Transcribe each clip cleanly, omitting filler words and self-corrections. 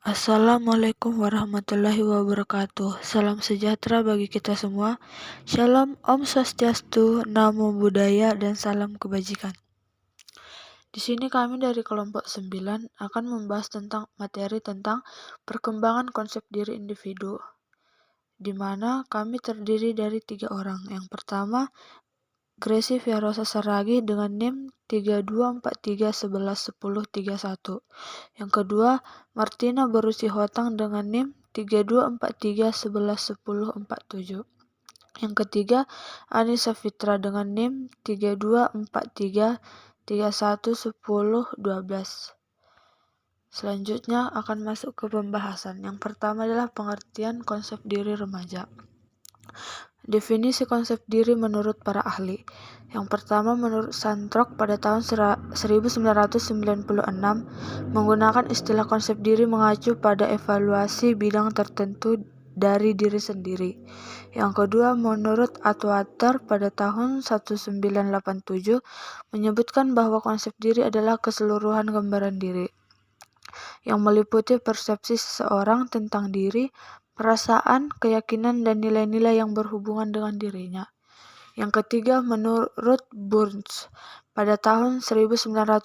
Assalamualaikum warahmatullahi wabarakatuh. Salam sejahtera bagi kita semua. Shalom, Om Swastiastu, Namo Buddhaya, dan salam kebajikan. Di sini kami dari kelompok 9 akan membahas tentang materi tentang perkembangan konsep diri individu, di mana kami terdiri dari 3 orang. Yang pertama, Gracie Fiarosa Saragi dengan NIM 3243111031. Yang kedua, Martina Barusi Hotang dengan NIM 3243111047. Yang ketiga, Anissa Fitra dengan NIM 3243311012. Selanjutnya akan masuk ke pembahasan. Yang pertama adalah pengertian konsep diri remaja. Definisi konsep diri menurut para ahli. Yang pertama, menurut Santrok pada tahun 1996 menggunakan istilah konsep diri mengacu pada evaluasi bidang tertentu dari diri sendiri. Yang kedua, menurut Atwater pada tahun 1987 menyebutkan bahwa konsep diri adalah keseluruhan gambaran diri yang meliputi persepsi seseorang tentang diri, perasaan, keyakinan, dan nilai-nilai yang berhubungan dengan dirinya. Yang ketiga, menurut Burns pada tahun 1982,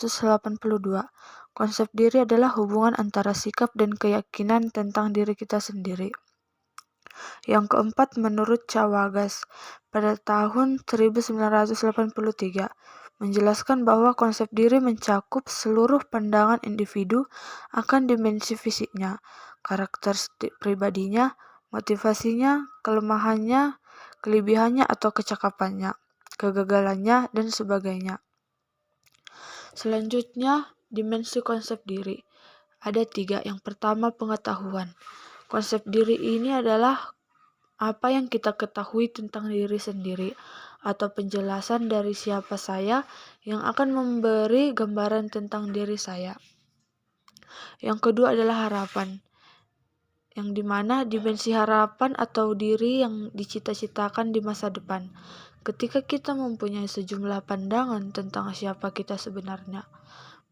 konsep diri adalah hubungan antara sikap dan keyakinan tentang diri kita sendiri. Yang keempat, menurut Chawagas pada tahun 1983, menjelaskan bahwa konsep diri mencakup seluruh pandangan individu akan dimensi fisiknya, karakteristik pribadinya, motivasinya, kelemahannya, kelebihannya atau kecakapannya, kegagalannya, dan sebagainya. Selanjutnya, dimensi konsep diri. Ada 3. Yang pertama, pengetahuan. Konsep diri ini adalah apa yang kita ketahui tentang diri sendiri, atau penjelasan dari siapa saya yang akan memberi gambaran tentang diri saya. Yang kedua adalah harapan, yang dimana dimensi harapan atau diri yang dicita-citakan di masa depan. Ketika kita mempunyai sejumlah pandangan tentang siapa kita sebenarnya,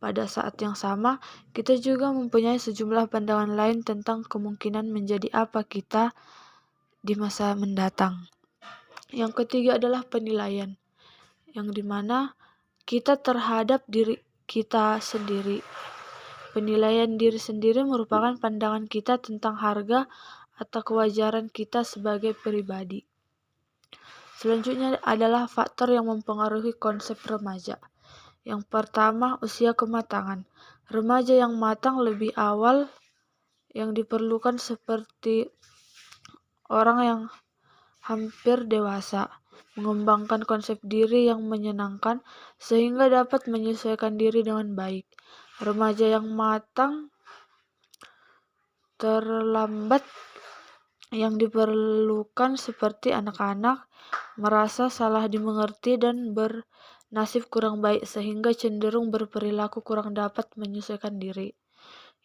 pada saat yang sama kita juga mempunyai sejumlah pandangan lain tentang kemungkinan menjadi apa kita di masa mendatang. Yang ketiga adalah penilaian, yang dimana kita terhadap diri kita sendiri. Penilaian diri sendiri merupakan pandangan kita tentang harga atau kewajaran kita sebagai pribadi. Selanjutnya adalah faktor yang mempengaruhi konsep remaja. Yang pertama, usia kematangan. Remaja yang matang lebih awal yang diperlukan seperti orang yang hampir dewasa, mengembangkan konsep diri yang menyenangkan sehingga dapat menyesuaikan diri dengan baik. Remaja yang matang terlambat yang diperlukan seperti anak-anak merasa salah dimengerti dan bernasib kurang baik sehingga cenderung berperilaku kurang dapat menyesuaikan diri.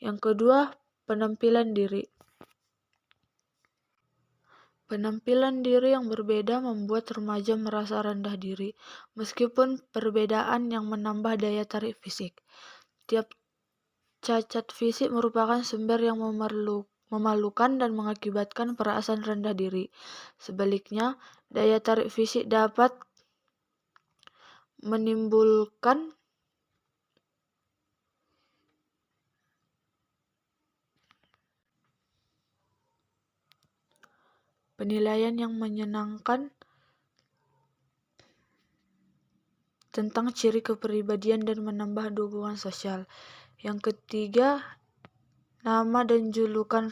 Yang kedua, penampilan diri. Penampilan diri yang berbeda membuat remaja merasa rendah diri, meskipun perbedaan yang menambah daya tarik fisik. Tiap cacat fisik merupakan sumber yang memalukan dan mengakibatkan perasaan rendah diri. Sebaliknya, daya tarik fisik dapat menimbulkan penilaian yang menyenangkan tentang ciri kepribadian dan menambah dukungan sosial. Yang ketiga, nama dan julukan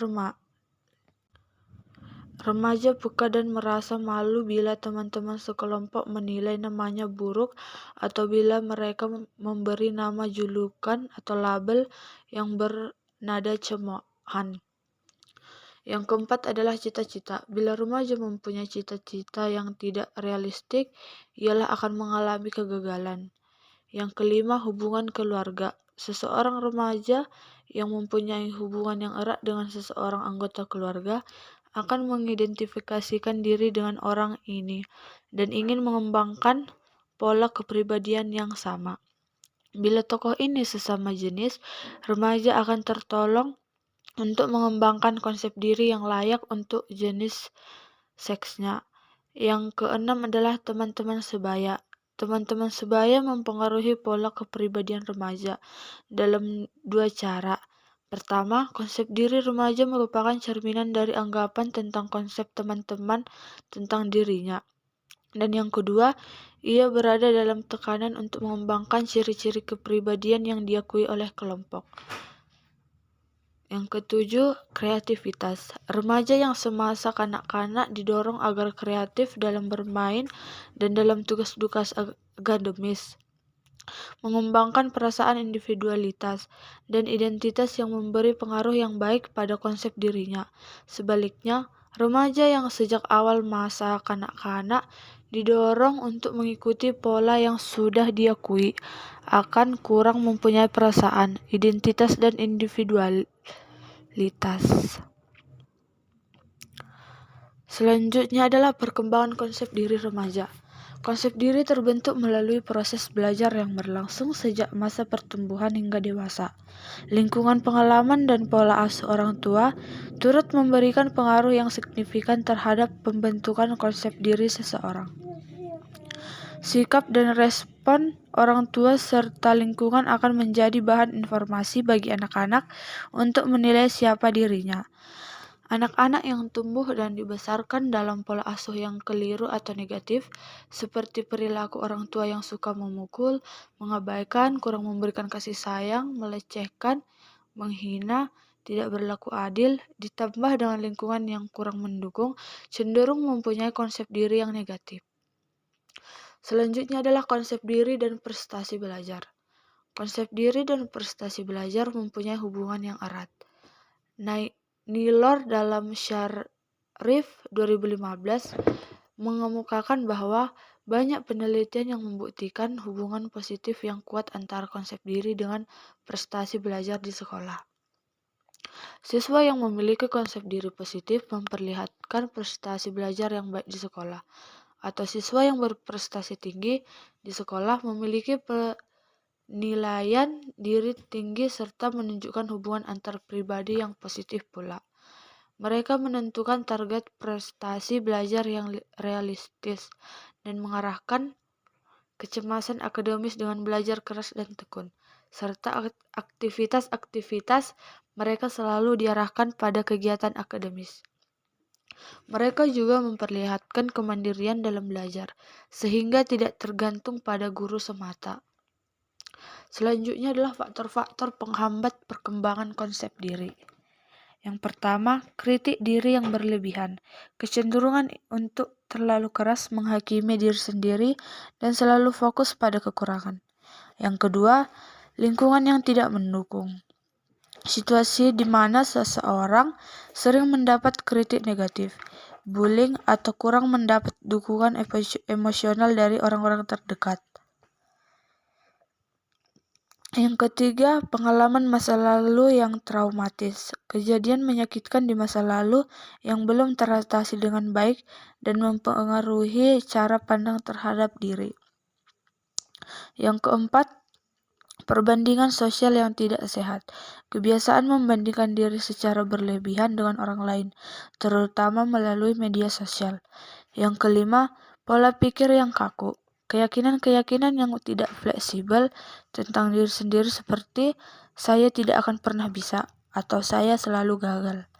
remaja peka dan merasa malu bila teman-teman sekelompok menilai namanya buruk atau bila mereka memberi nama, julukan, atau label yang bernada cemoohan. Yang keempat adalah cita-cita. Bila remaja mempunyai cita-cita yang tidak realistik, ialah akan mengalami kegagalan. Yang kelima, hubungan keluarga. Seseorang remaja yang mempunyai hubungan yang erat dengan seseorang anggota keluarga akan mengidentifikasikan diri dengan orang ini dan ingin mengembangkan pola kepribadian yang sama. Bila tokoh ini sesama jenis, remaja akan tertolong untuk mengembangkan konsep diri yang layak untuk jenis seksnya. Yang keenam adalah teman-teman sebaya. Teman-teman sebaya mempengaruhi pola kepribadian remaja dalam dua cara. Pertama, konsep diri remaja merupakan cerminan dari anggapan tentang konsep teman-teman tentang dirinya. Dan yang kedua, ia berada dalam tekanan untuk mengembangkan ciri-ciri kepribadian yang diakui oleh kelompok. Yang ketujuh, kreativitas. Remaja yang semasa kanak-kanak didorong agar kreatif dalam bermain dan dalam tugas-tugas akademis, mengembangkan perasaan individualitas dan identitas yang memberi pengaruh yang baik pada konsep dirinya. Sebaliknya, remaja yang sejak awal masa kanak-kanak didorong untuk mengikuti pola yang sudah diakui akan kurang mempunyai perasaan, identitas, dan individualitas. Selanjutnya adalah perkembangan konsep diri remaja. Konsep diri terbentuk melalui proses belajar yang berlangsung sejak masa pertumbuhan hingga dewasa. Lingkungan, pengalaman, dan pola asuh orang tua turut memberikan pengaruh yang signifikan terhadap pembentukan konsep diri seseorang. Sikap dan respon orang tua serta lingkungan akan menjadi bahan informasi bagi anak-anak untuk menilai siapa dirinya. Anak-anak yang tumbuh dan dibesarkan dalam pola asuh yang keliru atau negatif, seperti perilaku orang tua yang suka memukul, mengabaikan, kurang memberikan kasih sayang, melecehkan, menghina, tidak berlaku adil, ditambah dengan lingkungan yang kurang mendukung, cenderung mempunyai konsep diri yang negatif. Selanjutnya adalah konsep diri dan prestasi belajar. Konsep diri dan prestasi belajar mempunyai hubungan yang erat. Naylor dalam Syarif 2015 mengemukakan bahwa banyak penelitian yang membuktikan hubungan positif yang kuat antara konsep diri dengan prestasi belajar di sekolah. Siswa yang memiliki konsep diri positif memperlihatkan prestasi belajar yang baik di sekolah, atau siswa yang berprestasi tinggi di sekolah memiliki penilaian diri tinggi serta menunjukkan hubungan antar pribadi yang positif pula. Mereka menentukan target prestasi belajar yang realistis dan mengarahkan kecemasan akademis dengan belajar keras dan tekun, serta aktivitas-aktivitas mereka selalu diarahkan pada kegiatan akademis. Mereka juga memperlihatkan kemandirian dalam belajar, sehingga tidak tergantung pada guru semata. Selanjutnya adalah faktor-faktor penghambat perkembangan konsep diri. Yang pertama, kritik diri yang berlebihan. Kecenderungan untuk terlalu keras menghakimi diri sendiri dan selalu fokus pada kekurangan. Yang kedua, lingkungan yang tidak mendukung. Situasi di mana seseorang sering mendapat kritik negatif, bullying, atau kurang mendapat dukungan emosional dari orang-orang terdekat. Yang ketiga, pengalaman masa lalu yang traumatis. Kejadian menyakitkan di masa lalu yang belum teratasi dengan baik dan mempengaruhi cara pandang terhadap diri. Yang keempat, perbandingan sosial yang tidak sehat. Kebiasaan membandingkan diri secara berlebihan dengan orang lain, terutama melalui media sosial. Yang kelima, pola pikir yang kaku. Keyakinan-keyakinan yang tidak fleksibel tentang diri sendiri seperti saya tidak akan pernah bisa atau saya selalu gagal.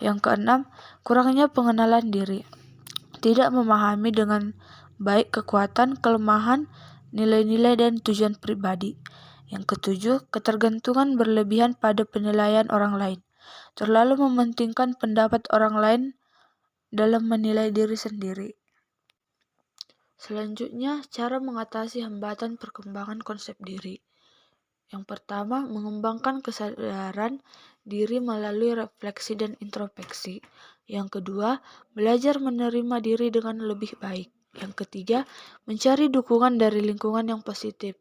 Yang keenam, kurangnya pengenalan diri. Tidak memahami dengan baik kekuatan, kelemahan, nilai-nilai, dan tujuan pribadi. Yang ketujuh, ketergantungan berlebihan pada penilaian orang lain. Terlalu mementingkan pendapat orang lain dalam menilai diri sendiri. Selanjutnya, cara mengatasi hambatan perkembangan konsep diri. Yang pertama, mengembangkan kesadaran diri melalui refleksi dan introspeksi. Yang kedua, belajar menerima diri dengan lebih baik. Yang ketiga, mencari dukungan dari lingkungan yang positif.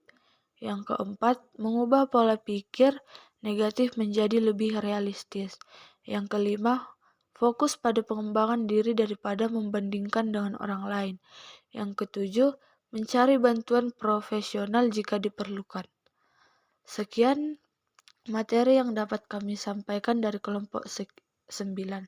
Yang keempat, mengubah pola pikir negatif menjadi lebih realistis. Yang kelima, fokus pada pengembangan diri daripada membandingkan dengan orang lain. Yang ketujuh, mencari bantuan profesional jika diperlukan. Sekian materi yang dapat kami sampaikan dari kelompok 9.